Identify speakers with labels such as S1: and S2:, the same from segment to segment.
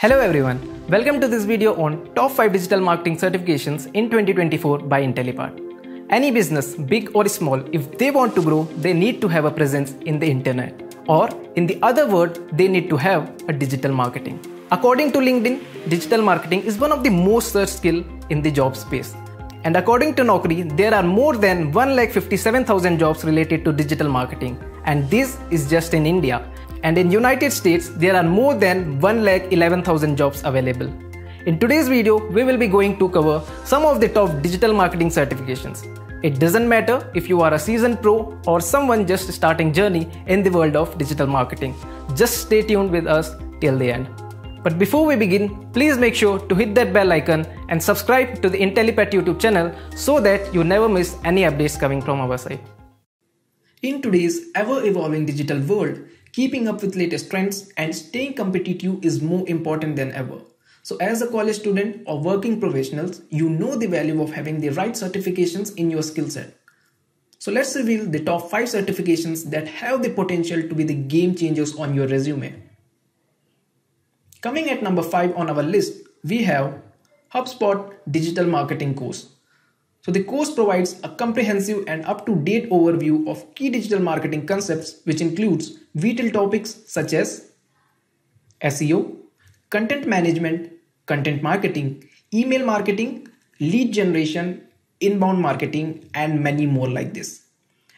S1: Hello everyone, welcome to this video on top 5 digital marketing certifications in 2024 by Intellipaat. Any business, big or small, if they want to grow, they need to have a presence in the internet. Or in the other word, they need to have a digital marketing. According to LinkedIn, digital marketing is one of the most searched skill in the job space. And according to Naukri, there are more than 1,57,000 jobs related to digital marketing. And this is just in India. And in United States, there are more than 1,11,000 jobs available. In today's video, we will be going to cover some of the top digital marketing certifications. It doesn't matter if you are a seasoned pro or someone just starting journey in the world of digital marketing. Just stay tuned with us till the end. But before we begin, please make sure to hit that bell icon and subscribe to the Intellipaat YouTube channel so that you never miss any updates coming from our side. In today's ever-evolving digital world, keeping up with latest trends and staying competitive is more important than ever. So as a college student or working professionals, you know the value of having the right certifications in your skill set. So let's reveal the top 5 certifications that have the potential to be the game changers on your resume. Coming at number 5 on our list, we have HubSpot Digital Marketing course. So the course provides a comprehensive and up-to-date overview of key digital marketing concepts, which includes vital topics such as SEO, content management, content marketing, email marketing, lead generation, inbound marketing, and many more like this.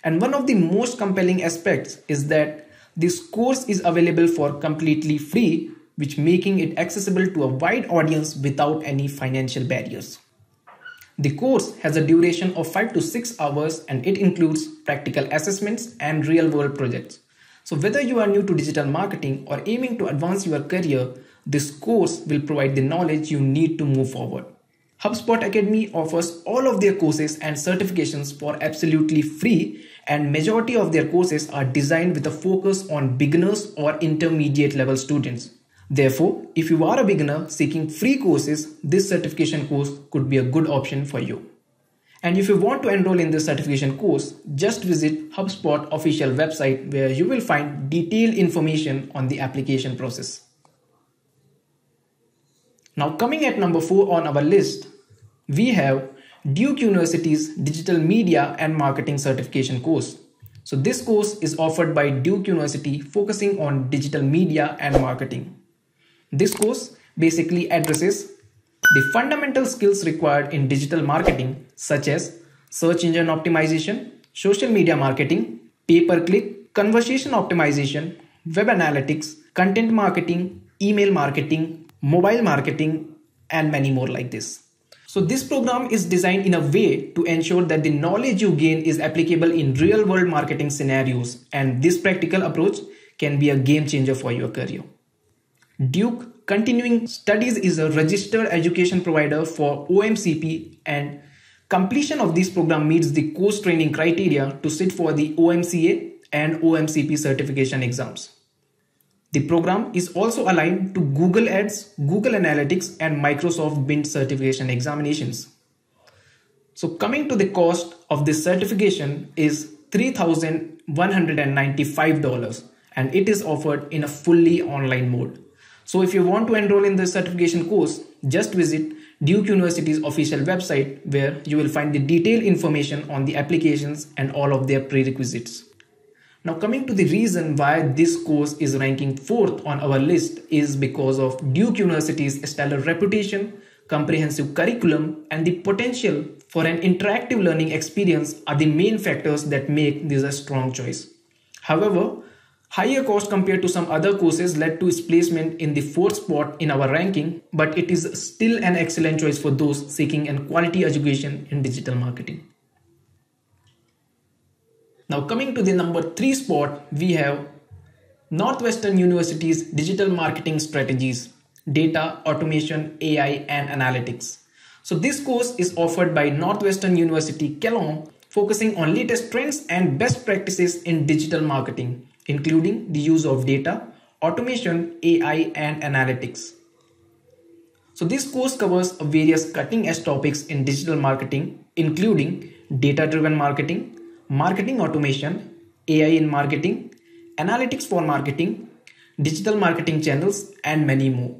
S1: And one of the most compelling aspects is that this course is available for completely free, which making it accessible to a wide audience without any financial barriers. The course has a duration of 5 to 6 hours and it includes practical assessments and real-world projects. So whether you are new to digital marketing or aiming to advance your career, this course will provide the knowledge you need to move forward. HubSpot Academy offers all of their courses and certifications for absolutely free, and majority of their courses are designed with a focus on beginners or intermediate level students. Therefore, if you are a beginner seeking free courses, this certification course could be a good option for you. And if you want to enroll in this certification course, just visit HubSpot official website where you will find detailed information on the application process. Now coming at number 4 on our list, we have Duke University's Digital Media and Marketing Certification course. So this course is offered by Duke University focusing on digital media and marketing. This course basically addresses the fundamental skills required in digital marketing such as search engine optimization, social media marketing, pay-per-click, conversation optimization, web analytics, content marketing, email marketing, mobile marketing, and many more like this. So this program is designed in a way to ensure that the knowledge you gain is applicable in real-world marketing scenarios, and this practical approach can be a game changer for your career. Duke Continuing Studies is a registered education provider for OMCP, and completion of this program meets the course training criteria to sit for the OMCA and OMCP certification exams. The program is also aligned to Google Ads, Google Analytics, and Microsoft Bing certification examinations. So coming to the cost of this certification is $3,195, and it is offered in a fully online mode. So if you want to enroll in this certification course, just visit Duke University's official website where you will find the detailed information on the applications and all of their prerequisites. Now coming to the reason why this course is ranking 4th on our list is because of Duke University's stellar reputation, comprehensive curriculum, and the potential for an interactive learning experience are the main factors that make this a strong choice. However, higher cost compared to some other courses led to its placement in the 4th spot in our ranking, but it is still an excellent choice for those seeking a quality education in digital marketing. Now coming to the number 3 spot, we have Northwestern University's Digital Marketing Strategies, Data, Automation, AI, and Analytics. So this course is offered by Northwestern University Kellogg, focusing on latest trends and best practices in digital marketing, including the use of data, automation, AI, and analytics. So this course covers various cutting-edge topics in digital marketing, including data-driven marketing, marketing automation, AI in marketing, analytics for marketing, digital marketing channels, and many more.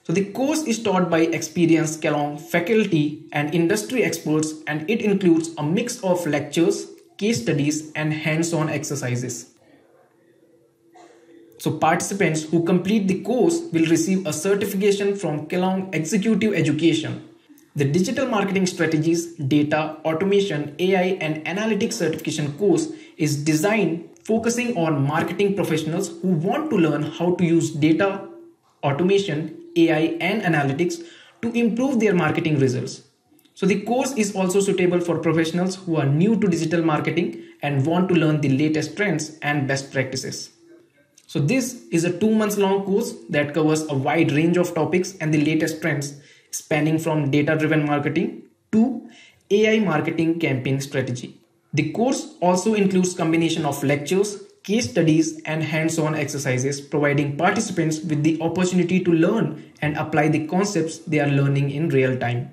S1: So the course is taught by experienced Kelong faculty and industry experts, and it includes a mix of lectures, case studies and hands-on exercises. So participants who complete the course will receive a certification from Kelong Executive Education. The Digital Marketing Strategies, Data, Automation, AI and Analytics Certification course is designed focusing on marketing professionals who want to learn how to use data, automation, AI and analytics to improve their marketing results. So the course is also suitable for professionals who are new to digital marketing and want to learn the latest trends and best practices. So this is a 2 months long course that covers a wide range of topics and the latest trends spanning from data-driven marketing to AI marketing campaign strategy. The course also includes combination of lectures, case studies and hands-on exercises, providing participants with the opportunity to learn and apply the concepts they are learning in real time.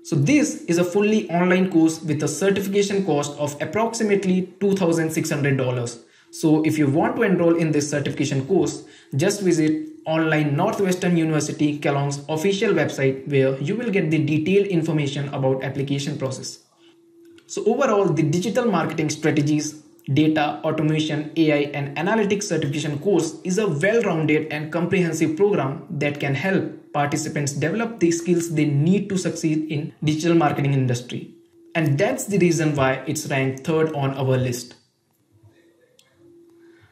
S1: So this is a fully online course with a certification cost of approximately $2,600. So if you want to enroll in this certification course, just visit online Northwestern University Kelong's official website where you will get the detailed information about application process. So overall, the digital marketing strategies, data, automation, AI and analytics certification course is a well-rounded and comprehensive program that can help participants develop the skills they need to succeed in digital marketing industry. And that's the reason why it's ranked third on our list.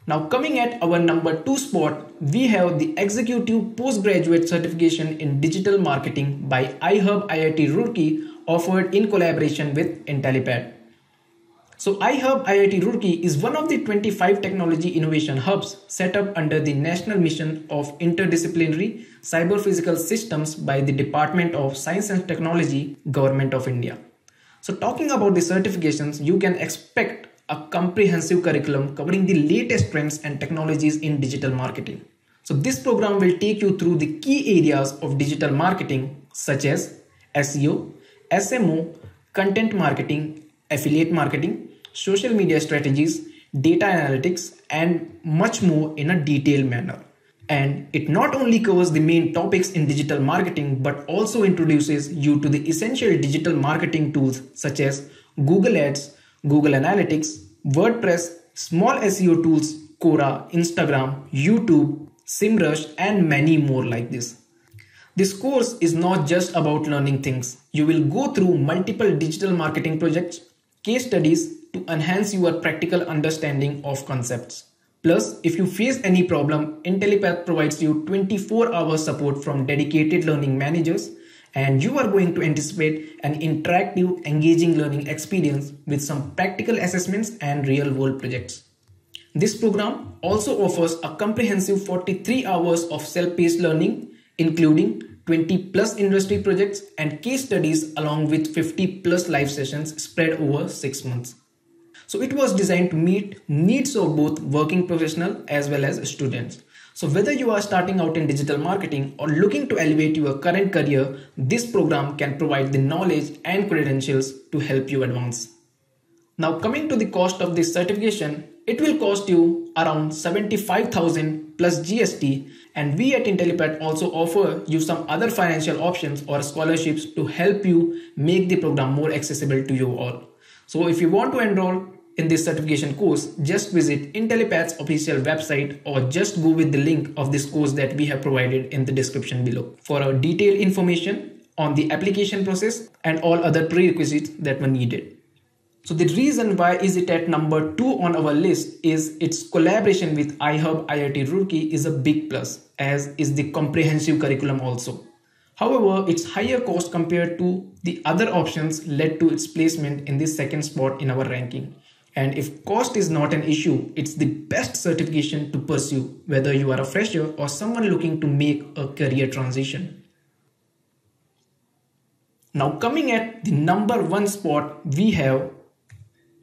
S1: Now coming at our number 2 spot, we have the Executive Postgraduate Certification in Digital Marketing by iHub IIT Roorkee, offered in collaboration with Intellipaat. So iHub IIT Roorkee is one of the 25 technology innovation hubs set up under the National Mission of Interdisciplinary Cyber-Physical Systems by the Department of Science and Technology, Government of India. So talking about the certifications, you can expect a comprehensive curriculum covering the latest trends and technologies in digital marketing. So this program will take you through the key areas of digital marketing such as SEO, SMO, content marketing, affiliate marketing, social media strategies, data analytics, and much more in a detailed manner. And it not only covers the main topics in digital marketing, but also introduces you to the essential digital marketing tools such as Google Ads, Google Analytics, WordPress, small SEO tools, Quora, Instagram, YouTube, SEMrush, and many more like this. This course is not just about learning things. You will go through multiple digital marketing projects, case studies to enhance your practical understanding of concepts. Plus, if you face any problem, Intellipaat provides you 24-hour support from dedicated learning managers, and you are going to anticipate an interactive, engaging learning experience with some practical assessments and real-world projects. This program also offers a comprehensive 43 hours of self-paced learning, including 20 plus industry projects and case studies along with 50 plus live sessions spread over 6 months. So it was designed to meet needs of both working professionals as well as students. So whether you are starting out in digital marketing or looking to elevate your current career, this program can provide the knowledge and credentials to help you advance. Now coming to the cost of this certification, it will cost you around 75,000 plus GST, and we at Intellipaat also offer you some other financial options or scholarships to help you make the program more accessible to you all. So if you want to enroll in this certification course, just visit Intellipaat's official website or just go with the link of this course that we have provided in the description below for a detailed information on the application process and all other prerequisites that were needed. So the reason why is it at number 2 on our list is its collaboration with iHub IIT Roorkee is a big plus, as is the comprehensive curriculum also. However, its higher cost compared to the other options led to its placement in the second spot in our ranking. And if cost is not an issue, it's the best certification to pursue, whether you are a fresher or someone looking to make a career transition. Now coming at the number 1 spot, we have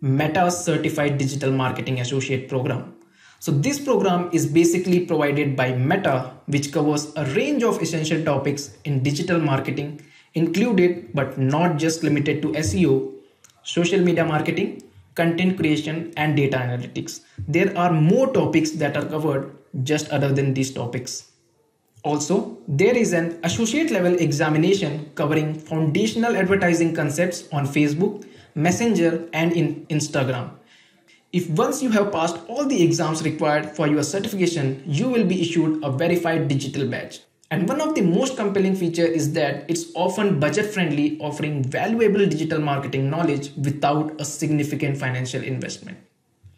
S1: Meta's Certified Digital Marketing Associate program. So this program is basically provided by Meta, which covers a range of essential topics in digital marketing, included but not just limited to SEO, social media marketing, content creation, and data analytics. There are more topics that are covered just other than these topics. Also, there is an associate level examination covering foundational advertising concepts on Facebook, Messenger, and in Instagram. If once you have passed all the exams required for your certification, you will be issued a verified digital badge. And one of the most compelling features is that it's often budget friendly, offering valuable digital marketing knowledge without a significant financial investment.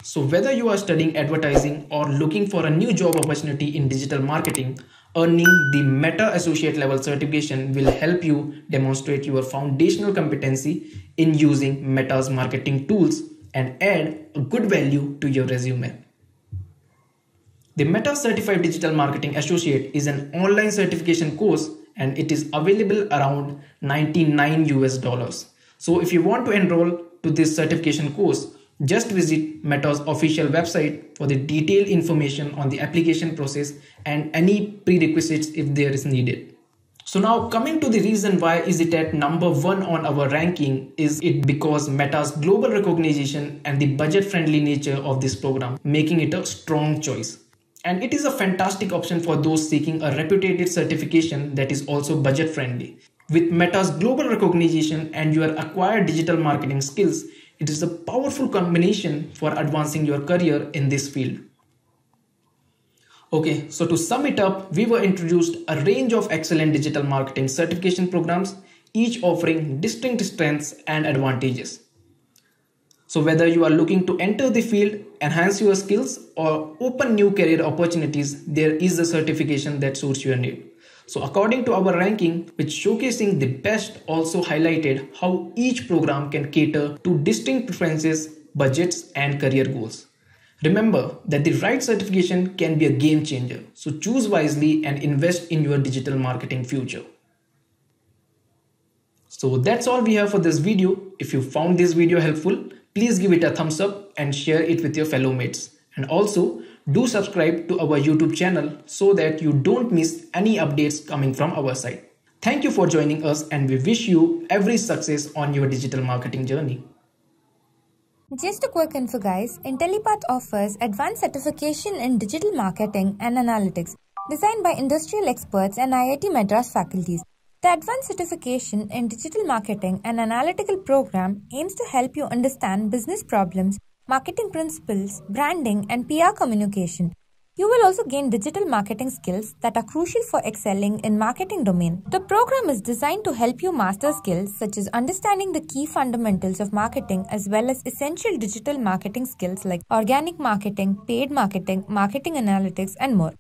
S1: So whether you are studying advertising or looking for a new job opportunity in digital marketing, earning the Meta Associate level certification will help you demonstrate your foundational competency in using Meta's marketing tools and add a good value to your resume. The Meta Certified Digital Marketing Associate is an online certification course and it is available around $99. So if you want to enroll to this certification course, just visit Meta's official website for the detailed information on the application process and any prerequisites if there is needed. So now coming to the reason why is it at number 1 on our ranking, is it because Meta's global recognition and the budget friendly nature of this program, making it a strong choice. And it is a fantastic option for those seeking a reputed certification that is also budget friendly. With Meta's global recognition and your acquired digital marketing skills, it is a powerful combination for advancing your career in this field. Okay, so to sum it up, we were introduced a range of excellent digital marketing certification programs, each offering distinct strengths and advantages. So whether you are looking to enter the field, enhance your skills, or open new career opportunities, there is a certification that suits your need. So according to our ranking, which showcasing the best, also highlighted how each program can cater to distinct preferences, budgets, and career goals. Remember that the right certification can be a game changer, so choose wisely and invest in your digital marketing future. So that's all we have for this video. If you found this video helpful, please give it a thumbs up and share it with your fellow mates. And also do subscribe to our YouTube channel so that you don't miss any updates coming from our side. Thank you for joining us and we wish you every success on your digital marketing journey.
S2: Just a quick info guys, Intellipaat offers advanced certification in digital marketing and analytics designed by industrial experts and IIT Madras faculties. The advanced certification in digital marketing and analytical program aims to help you understand business problems, marketing principles, branding and PR communication. You will also gain digital marketing skills that are crucial for excelling in marketing domain. The program is designed to help you master skills such as understanding the key fundamentals of marketing as well as essential digital marketing skills like organic marketing, paid marketing, marketing analytics, and more.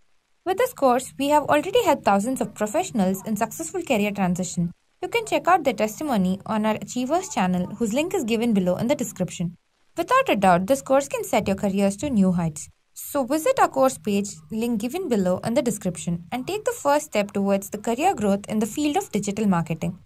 S2: With this course, we have already helped thousands of professionals in successful career transition. You can check out their testimony on our Achievers channel, whose link is given below in the description. Without a doubt, this course can set your careers to new heights. So visit our course page, link given below in the description, and take the first step towards the career growth in the field of digital marketing.